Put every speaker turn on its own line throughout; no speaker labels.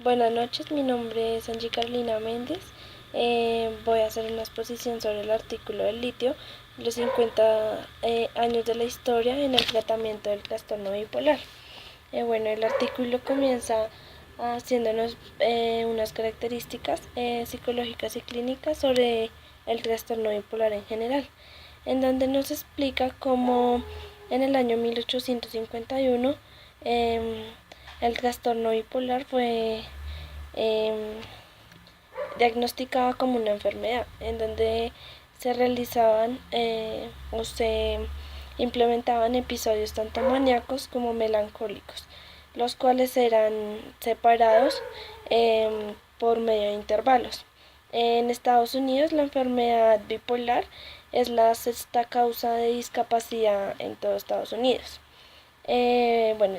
Buenas noches, mi nombre es Angie Carolina Méndez. Voy a hacer una exposición sobre el artículo del litio, los 50 años de la historia en el tratamiento del trastorno bipolar. El artículo comienza haciéndonos unas características psicológicas y clínicas sobre el trastorno bipolar en general, en donde nos explica cómo en el año 1851 el trastorno bipolar fue eh, diagnosticado como una enfermedad, en donde se realizaban o se implementaban episodios tanto maníacos como melancólicos, los cuales eran separados por medio de intervalos. En Estados Unidos, la enfermedad bipolar es la sexta causa de discapacidad en todo Estados Unidos.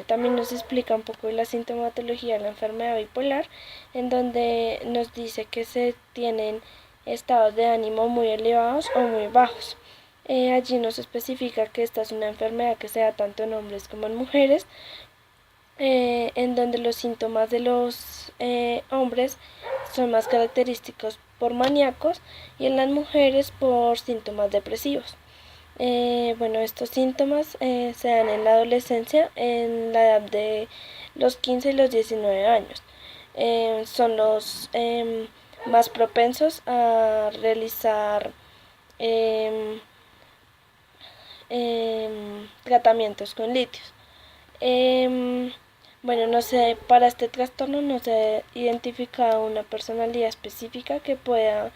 También nos explica un poco de la sintomatología de la enfermedad bipolar, en donde nos dice que se tienen estados de ánimo muy elevados o muy bajos. Allí nos especifica que esta es una enfermedad que se da tanto en hombres como en mujeres, en donde los síntomas de los hombres son más característicos por maníacos y en las mujeres por síntomas depresivos. Estos síntomas se dan en la adolescencia, en la edad de los 15 y los 19 años. Son los más propensos a realizar em, tratamientos con litios. Em, no sé, para este trastorno no se ha identificado una personalidad específica que pueda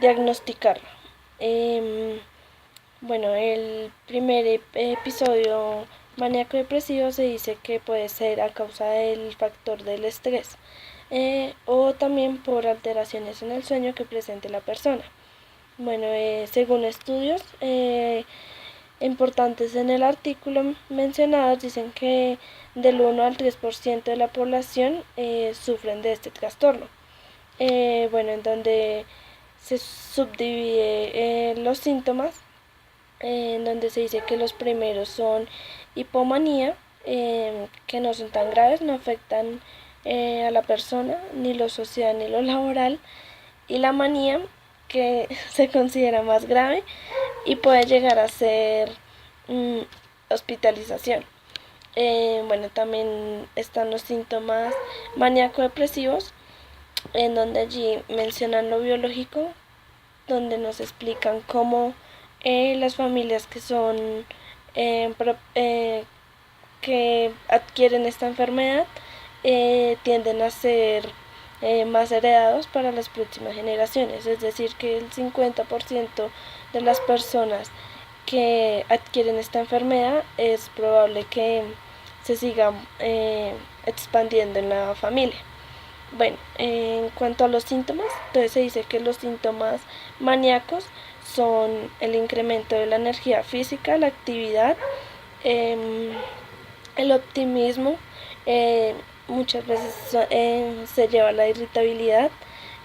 diagnosticarlo. Eh, el primer episodio maníaco depresivo se dice que puede ser a causa del factor del estrés o también por alteraciones en el sueño que presente la persona. Según estudios importantes en el artículo mencionados, dicen que del 1 al 3% de la población sufren de este trastorno. En donde se subdivide los síntomas, en donde se dice que los primeros son hipomanía, que no son tan graves, no afectan a la persona, ni lo social ni lo laboral, y la manía, que se considera más grave y puede llegar a ser hospitalización. También están los síntomas maníaco-depresivos, en donde allí mencionan lo biológico, donde nos explican cómo las familias que son que adquieren esta enfermedad tienden a ser más heredados para las próximas generaciones, es decir, que el 50% de las personas que adquieren esta enfermedad es probable que se siga expandiendo en la familia. En cuanto a los síntomas, entonces se dice que los síntomas maníacos son el incremento de la energía física, la actividad, eh, el optimismo, muchas veces se lleva a la irritabilidad,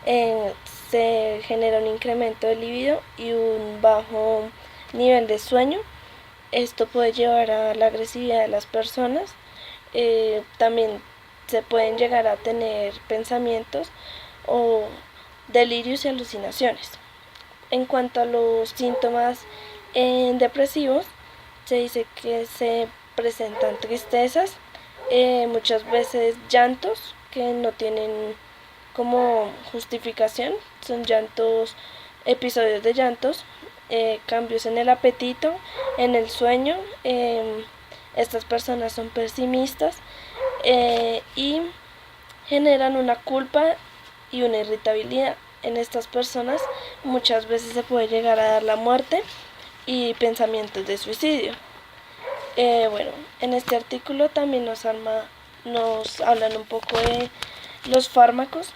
eh, se genera un incremento de libido y un bajo nivel de sueño. Esto puede llevar a la agresividad de las personas. También se pueden llegar a tener pensamientos o delirios y alucinaciones. En cuanto a los síntomas depresivos, se dice que se presentan tristezas, muchas veces llantos que no tienen como justificación, son llantos, episodios de llantos, cambios en el apetito, en el sueño. Estas personas son pesimistas y generan una culpa y una irritabilidad. En estas personas muchas veces se puede llegar a dar la muerte y pensamientos de suicidio. En este artículo también nos hablan un poco de los fármacos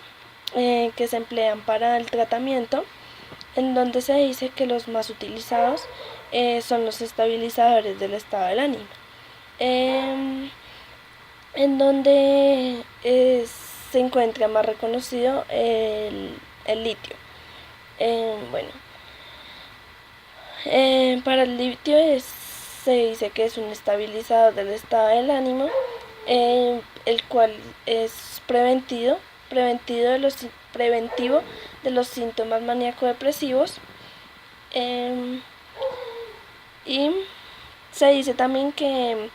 que se emplean para el tratamiento, en donde se dice que los más utilizados son los estabilizadores del estado del ánimo, eh, en donde se encuentra más reconocido el litio. Eh, bueno, para el litio se dice que es un estabilizador del estado del ánimo, el cual es preventivo de los síntomas maníaco-depresivos. Y se dice también que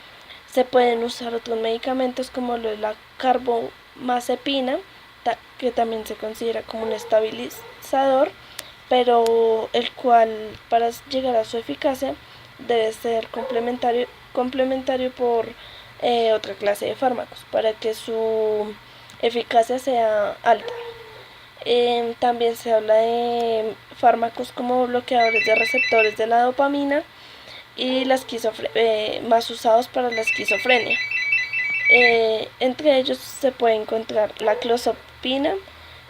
se pueden usar otros medicamentos como lo de la carbamazepina, que también se considera como un estabilizador, pero el cual para llegar a su eficacia debe ser complementario por otra clase de fármacos para que su eficacia sea alta. También se habla de fármacos como bloqueadores de receptores de la dopamina y más usados para la esquizofrenia. Entre ellos se puede encontrar la clozapina,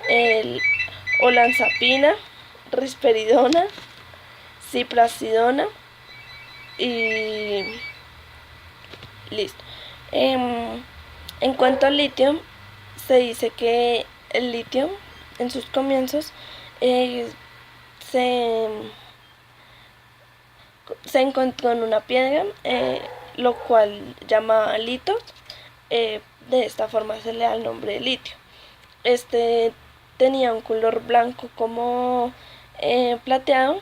el olanzapina, risperidona, ciprasidona y listo. En cuanto al litio, se dice que el litio en sus comienzos eh, se, se encontró en una piedra, lo cual llama litio. De esta forma se le da el nombre de litio. Este tenía un color blanco como plateado,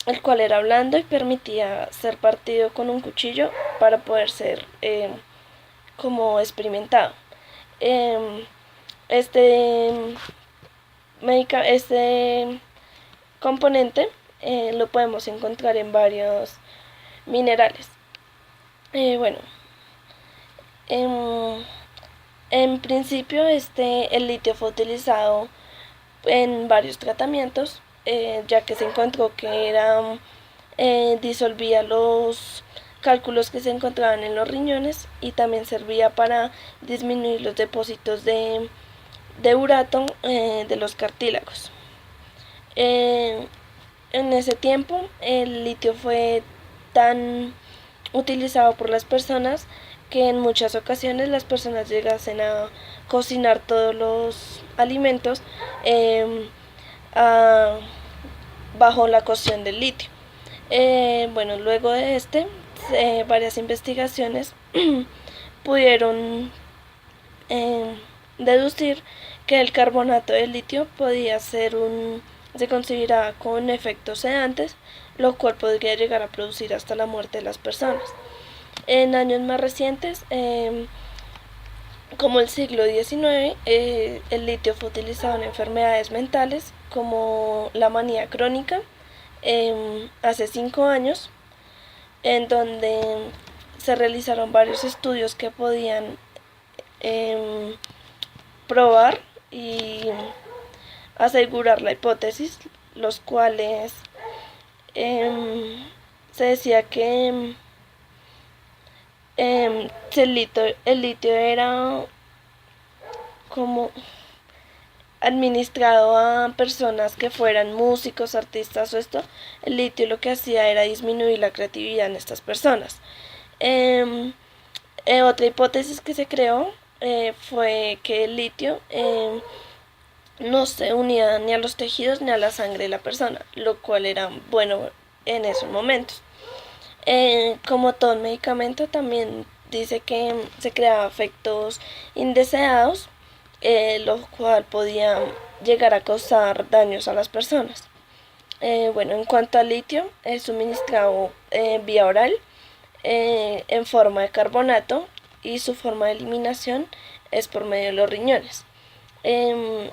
el cual era blando y permitía ser partido con un cuchillo para poder ser como experimentado. Este este componente lo podemos encontrar en varios minerales. Bueno, en principio el litio fue utilizado en varios tratamientos, ya que se encontró que disolvía los cálculos que se encontraban en los riñones y también servía para disminuir los depósitos de urato de los cartílagos. En ese tiempo el litio fue tan utilizado por las personas que en muchas ocasiones las personas llegasen a cocinar todos los alimentos bajo la cocción del litio. Bueno, luego de varias investigaciones pudieron deducir que el carbonato de litio se consideraba con efectos sedantes, lo cual podría llegar a producir hasta la muerte de las personas. En años más recientes, como el siglo XIX, el litio fue utilizado en enfermedades mentales como la manía crónica, hace 5 años, en donde se realizaron varios estudios que podían probar y asegurar la hipótesis, los cuales se decía que el litio era como administrado a personas que fueran músicos, artistas o esto. El litio lo que hacía era disminuir la creatividad en estas personas. Otra hipótesis que se creó fue que el litio no se unía ni a los tejidos ni a la sangre de la persona, lo cual era bueno en esos momentos. Como todo medicamento, también dice que se creaba efectos indeseados, lo cual podía llegar a causar daños a las personas. Bueno, en cuanto al litio, es suministrado vía oral en forma de carbonato y su forma de eliminación es por medio de los riñones.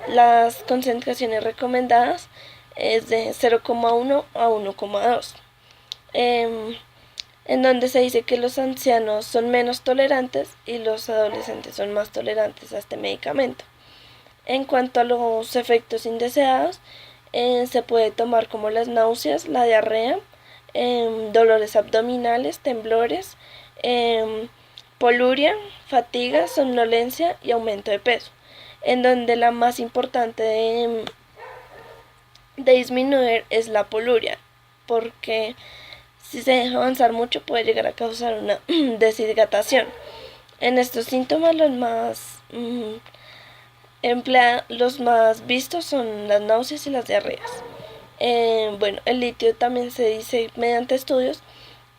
Las concentraciones recomendadas es de 0,1 a 1,2. En donde se dice que los ancianos son menos tolerantes y los adolescentes son más tolerantes a este medicamento. En cuanto a los efectos indeseados, se puede tomar como las náuseas, la diarrea, dolores abdominales, temblores, poluria, fatiga, somnolencia y aumento de peso, en donde la más importante de disminuir es la poluria, porque si se deja avanzar mucho puede llegar a causar una deshidratación. En estos síntomas los más vistos son las náuseas y las diarreas. Bueno, el litio también se dice mediante estudios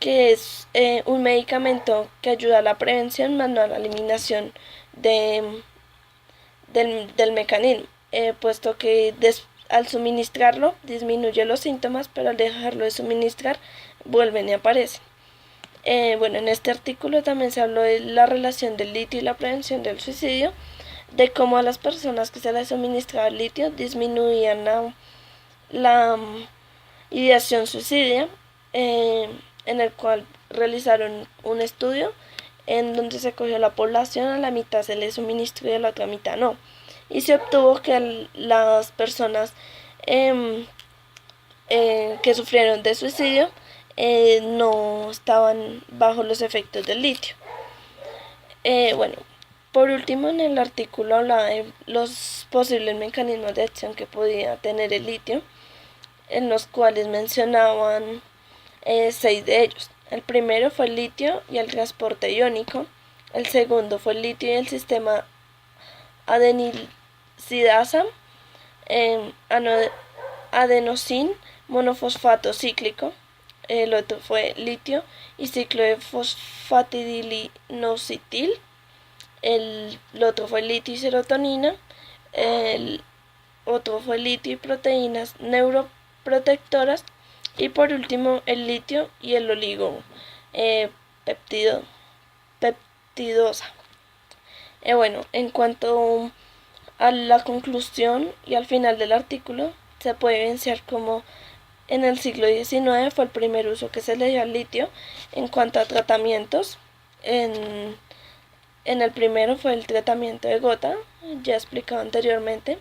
que es un medicamento que ayuda a la prevención más no a la eliminación de, del mecanismo, puesto que al suministrarlo disminuye los síntomas, pero al dejarlo de suministrar vuelven y aparecen. Bueno, en este artículo también se habló de la relación del litio y la prevención del suicidio, de cómo a las personas que se les suministraba el litio disminuían la ideación suicidia, en el cual realizaron un estudio en donde se cogió la población, a la mitad se les suministró y a la otra mitad no. Y se obtuvo que las personas que sufrieron de suicidio no estaban bajo los efectos del litio. Bueno, por último, en el artículo hablaba de los posibles mecanismos de acción que podía tener el litio, en los cuales mencionaban 6 de ellos. El primero fue el litio y el transporte iónico. El segundo fue el litio y el sistema adenilcidasa, adenosin monofosfato cíclico. El otro fue litio y ciclo de fosfatidilinocetil. El otro fue litio y serotonina. El otro fue litio y proteínas neuroprotectoras. Y por último, el litio y el oligo peptidosa. Bueno, en cuanto a la conclusión y al final del artículo, se puede evidenciar como en el siglo XIX fue el primer uso que se le dio al litio en cuanto a tratamientos. En el primero fue el tratamiento de gota, ya explicado anteriormente,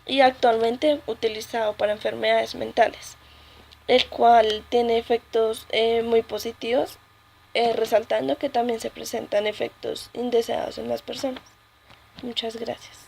y actualmente utilizado para enfermedades mentales, el cual tiene efectos muy positivos, resaltando que también se presentan efectos indeseados en las personas. Muchas gracias.